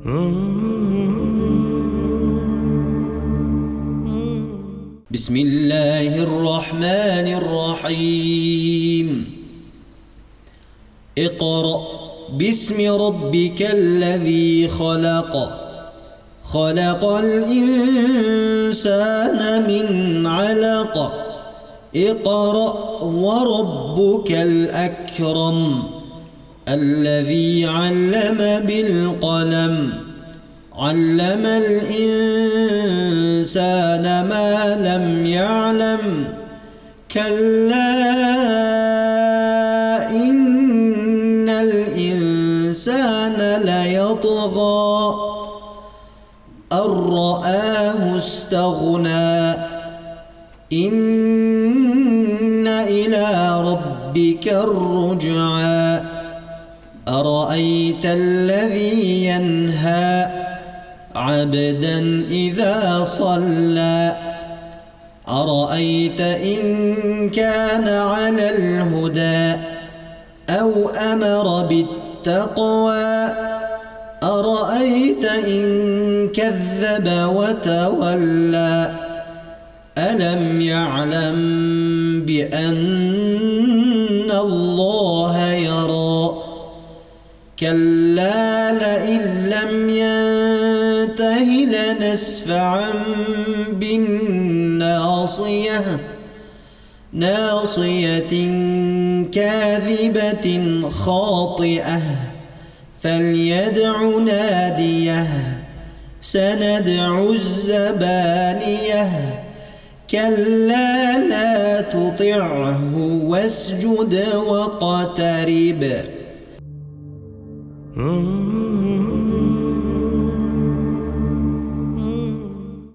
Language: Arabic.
بسم الله الرحمن الرحيم. اقرأ باسم ربك الذي خلق. خلق الإنسان من علق. اقرأ وربك الأكرم الذي علم بالقلم. علم الإنسان ما لم يعلم. كلا إن الإنسان ليطغى أن رآه استغنى. إن إلى ربك الرجعى. أرأيت الذي ينهى عبدا إذا صلى. أرأيت إن كان على الهدى أو أمر بالتقوى. أرأيت إن كذب وتولى. ألم يعلم بأن الله يرى. كلا لئن لم ينته لنسفعا بالناصية. ناصية كاذبة خاطئة. فليدع ناديه. سندع الزبانية. كلا لا تطعه واسجد واقترب.